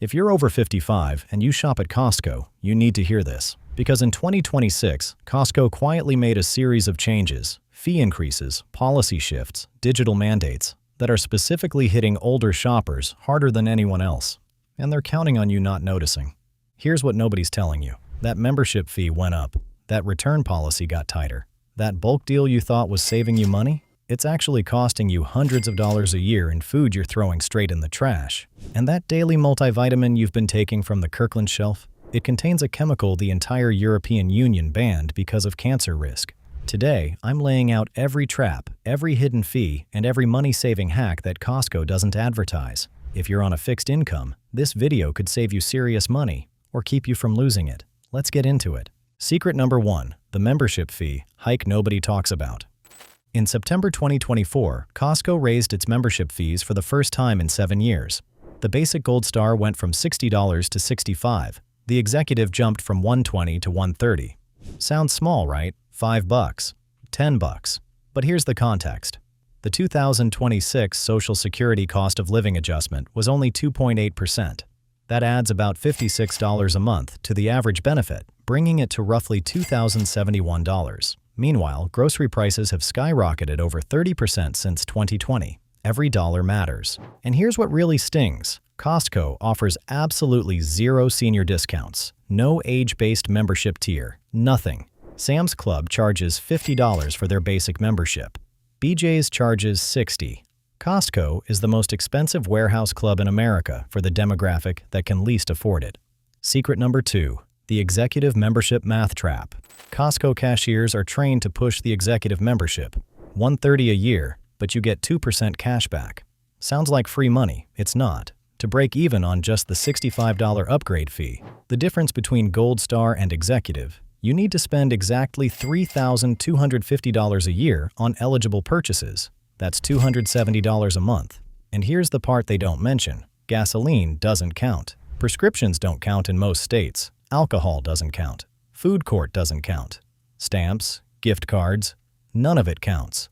If you're over 55 and you shop at Costco, you need to hear this. Because in 2026, Costco quietly made a series of changes, fee increases, policy shifts, digital mandates that are specifically hitting older shoppers harder than anyone else. And they're counting on you not noticing. Here's what nobody's telling you. That membership fee went up. That return policy got tighter. That bulk deal you thought was saving you money? It's actually costing you hundreds of dollars a year in food you're throwing straight in the trash. And that daily multivitamin you've been taking from the Kirkland shelf? It contains a chemical the entire European Union banned because of cancer risk. Today, I'm laying out every trap, every hidden fee, and every money-saving hack that Costco doesn't advertise. If you're on a fixed income, this video could save you serious money or keep you from losing it. Let's get into it. Secret number 1, the membership fee hike nobody talks about. In September 2024, Costco raised its membership fees for the first time in 7 years. The basic Gold Star went from $60 to $65. The executive jumped from $120 to $130. Sounds small, right? $5, $10. But here's the context. The 2026 Social Security cost of living adjustment was only 2.8%. That adds about $56 a month to the average benefit, bringing it to roughly $2,071. Meanwhile, grocery prices have skyrocketed over 30% since 2020. Every dollar matters. And here's what really stings. Costco offers absolutely zero senior discounts, no age-based membership tier, nothing. Sam's Club charges $50 for their basic membership. BJ's charges $60. Costco is the most expensive warehouse club in America for the demographic that can least afford it. Secret number 2, the executive membership math trap. Costco cashiers are trained to push the executive membership. $130 a year, but you get 2% cash back. Sounds like free money. It's not. To break even on just the $65 upgrade fee, the difference between Gold Star and Executive, you need to spend exactly $3,250 a year on eligible purchases. That's $270 a month. And here's the part they don't mention. Gasoline doesn't count. Prescriptions don't count in most states. Alcohol doesn't count. Food court doesn't count. Stamps, gift cards, none of it counts.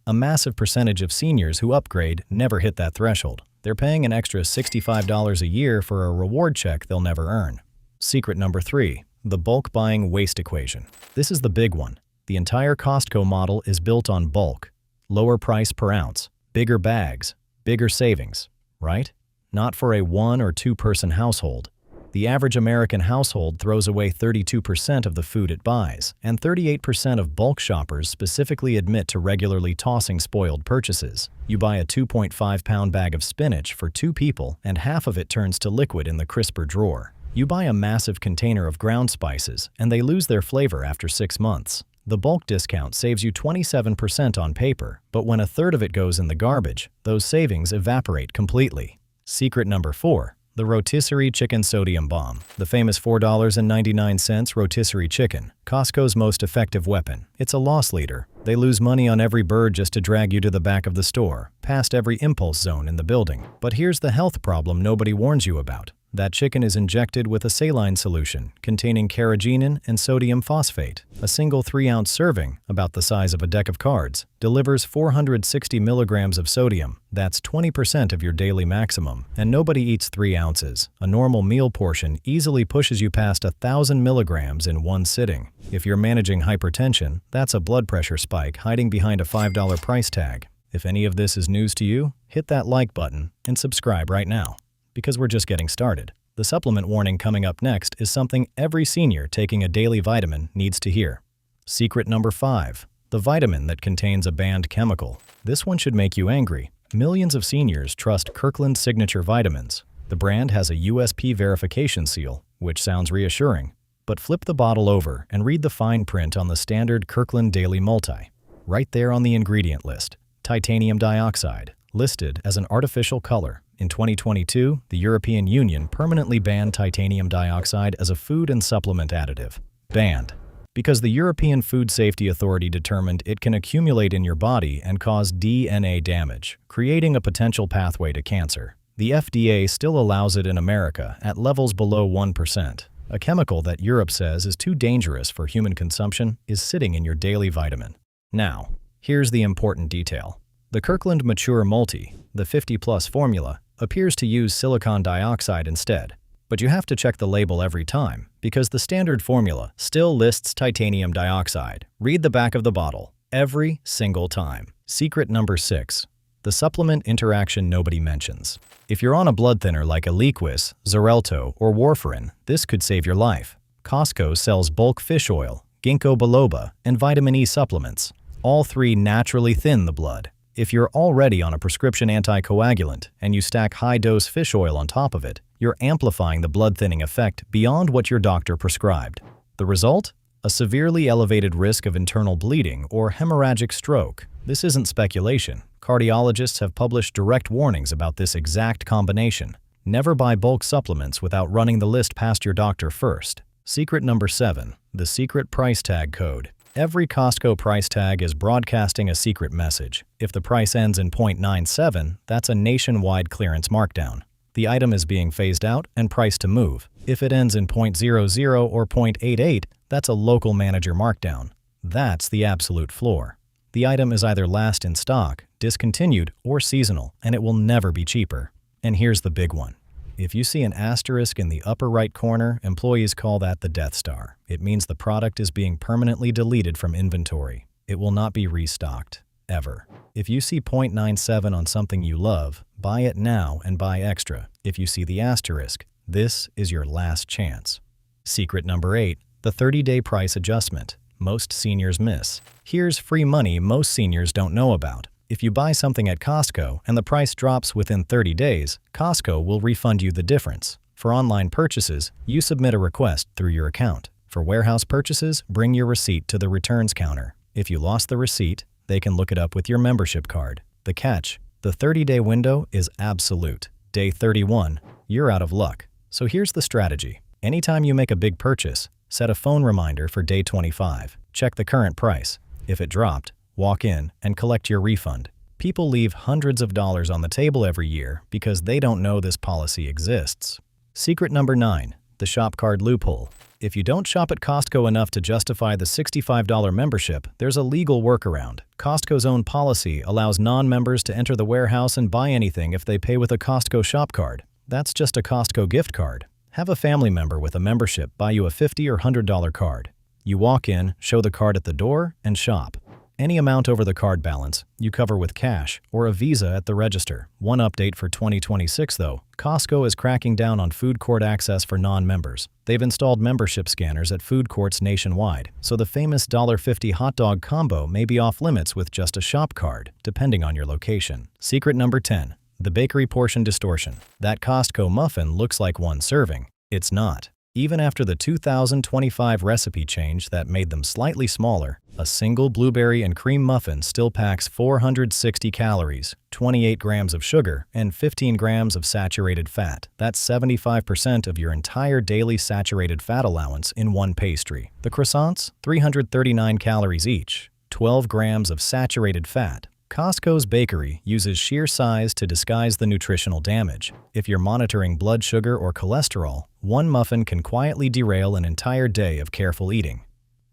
A massive percentage of seniors who upgrade never hit that threshold. They're paying an extra $65 a year for a reward check they'll never earn. Secret number 3, the bulk buying waste equation. This is the big one. The entire Costco model is built on bulk. Lower price per ounce, bigger bags, bigger savings, right? Not for a 1 or 2 person household. The average American household throws away 32% of the food it buys, and 38% of bulk shoppers specifically admit to regularly tossing spoiled purchases. You buy a 2.5-pound bag of spinach for 2 people, and half of it turns to liquid in the crisper drawer. You buy a massive container of ground spices, and they lose their flavor after 6 months. The bulk discount saves you 27% on paper, but when a third of it goes in the garbage, those savings evaporate completely. Secret number 4. The rotisserie chicken sodium bomb. The famous $4.99 rotisserie chicken, Costco's most effective weapon. It's a loss leader. They lose money on every bird just to drag you to the back of the store, past every impulse zone in the building. But here's the health problem nobody warns you about. That chicken is injected with a saline solution containing carrageenan and sodium phosphate. A single 3-ounce serving, about the size of a deck of cards, delivers 460 milligrams of sodium. That's 20% of your daily maximum. And nobody eats 3 ounces. A normal meal portion easily pushes you past 1,000 milligrams in one sitting. If you're managing hypertension, that's a blood pressure spike hiding behind a $5 price tag. If any of this is news to you, hit that like button and subscribe right now, because we're just getting started. The supplement warning coming up next is something every senior taking a daily vitamin needs to hear. Secret number 5, the vitamin that contains a banned chemical. This one should make you angry. Millions of seniors trust Kirkland signature vitamins. The brand has a USP verification seal, which sounds reassuring. But flip the bottle over and read the fine print on the standard Kirkland Daily Multi. Right there on the ingredient list, titanium dioxide, listed as an artificial color. In 2022, the European Union permanently banned titanium dioxide as a food and supplement additive. Banned. Because the European Food Safety Authority determined it can accumulate in your body and cause DNA damage, creating a potential pathway to cancer. The FDA still allows it in America at levels below 1%. A chemical that Europe says is too dangerous for human consumption is sitting in your daily vitamin. Now, here's the important detail. The Kirkland Mature Multi, the 50+ formula, appears to use silicon dioxide instead. But you have to check the label every time, because the standard formula still lists titanium dioxide. Read the back of the bottle every single time. Secret number 6. The supplement interaction nobody mentions. If you're on a blood thinner like Eliquis, Xarelto, or warfarin, this could save your life. Costco sells bulk fish oil, ginkgo biloba, and vitamin E supplements. All three naturally thin the blood. If you're already on a prescription anticoagulant and you stack high-dose fish oil on top of it, you're amplifying the blood-thinning effect beyond what your doctor prescribed. The result? A severely elevated risk of internal bleeding or hemorrhagic stroke. This isn't speculation. Cardiologists have published direct warnings about this exact combination. Never buy bulk supplements without running the list past your doctor first. Secret number 7. The secret price tag code. Every Costco price tag is broadcasting a secret message. If the price ends in 0.97, that's a nationwide clearance markdown. The item is being phased out and priced to move. If it ends in 0.00 or 0.88, that's a local manager markdown. That's the absolute floor. The item is either last in stock, discontinued, or seasonal, and it will never be cheaper. And here's the big one. If you see an asterisk in the upper right corner, employees call that the Death Star. It means the product is being permanently deleted from inventory. It will not be restocked, ever. If you see 0.97 on something you love, buy it now and buy extra. If you see the asterisk, this is your last chance. Secret number 8. The 30-day price adjustment. Most seniors miss. Here's free money most seniors don't know about. If you buy something at Costco and the price drops within 30 days, Costco will refund you the difference. For online purchases, you submit a request through your account. For warehouse purchases, bring your receipt to the returns counter. If you lost the receipt, they can look it up with your membership card. The catch: the 30-day window is absolute. Day 31, you're out of luck. So here's the strategy. Anytime you make a big purchase, set a phone reminder for day 25. Check the current price. If it dropped, walk in and collect your refund. People leave hundreds of dollars on the table every year because they don't know this policy exists. Secret number 9. The shop card loophole. If you don't shop at Costco enough to justify the $65 membership, there's a legal workaround. Costco's own policy allows non-members to enter the warehouse and buy anything if they pay with a Costco shop card. That's just a Costco gift card. Have a family member with a membership buy you a $50 or $100 card. You walk in, show the card at the door, and shop. Any amount over the card balance, you cover with cash or a Visa at the register. One update for 2026 though, Costco is cracking down on food court access for non-members. They've installed membership scanners at food courts nationwide, so the famous $1.50 hot dog combo may be off limits with just a shop card, depending on your location. Secret number 10. The bakery portion distortion. That Costco muffin looks like one serving. It's not. Even after the 2025 recipe change that made them slightly smaller, a single blueberry and cream muffin still packs 460 calories, 28 grams of sugar, and 15 grams of saturated fat. That's 75% of your entire daily saturated fat allowance in one pastry. The croissants, 339 calories each, 12 grams of saturated fat. Costco's bakery uses sheer size to disguise the nutritional damage. If you're monitoring blood sugar or cholesterol, one muffin can quietly derail an entire day of careful eating.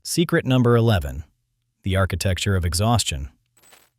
Secret number 11. The architecture of exhaustion.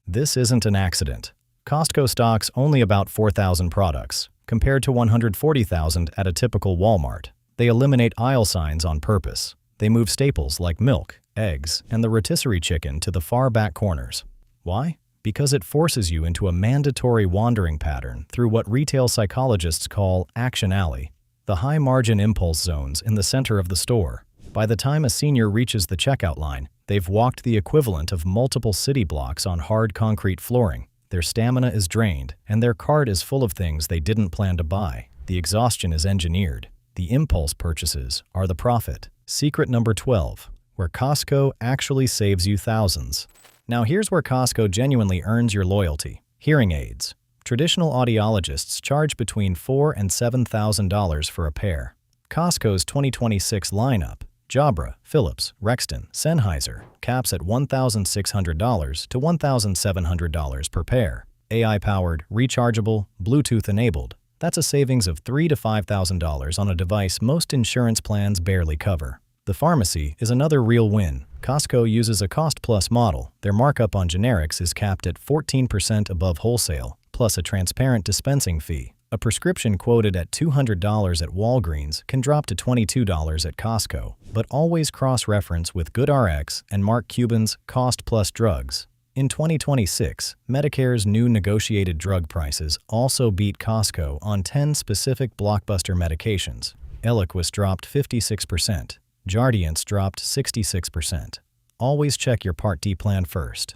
This isn't an accident. Costco stocks only about 4,000 products, compared to 140,000 at a typical Walmart. They eliminate aisle signs on purpose. They move staples like milk, eggs, and the rotisserie chicken to the far back corners. Why? Because it forces you into a mandatory wandering pattern through what retail psychologists call action alley, the high-margin impulse zones in the center of the store. By the time a senior reaches the checkout line, they've walked the equivalent of multiple city blocks on hard concrete flooring. Their stamina is drained, and their cart is full of things they didn't plan to buy. The exhaustion is engineered. The impulse purchases are the profit. Secret number 12, where Costco actually saves you thousands. Now here's where Costco genuinely earns your loyalty. Hearing aids. Traditional audiologists charge between $4,000 and $7,000 for a pair. Costco's 2026 lineup, Jabra, Philips, Rexton, Sennheiser, caps at $1,600 to $1,700 per pair. AI-powered, rechargeable, Bluetooth-enabled. That's a savings of $3,000 to $5,000 on a device most insurance plans barely cover. The pharmacy is another real win. Costco uses a cost-plus model. Their markup on generics is capped at 14% above wholesale, plus a transparent dispensing fee. A prescription quoted at $200 at Walgreens can drop to $22 at Costco, but always cross-reference with GoodRx and Mark Cuban's Cost Plus Drugs. In 2026, Medicare's new negotiated drug prices also beat Costco on 10 specific blockbuster medications. Eliquis dropped 56%. Jardiance dropped 66%. Always check your Part D plan first.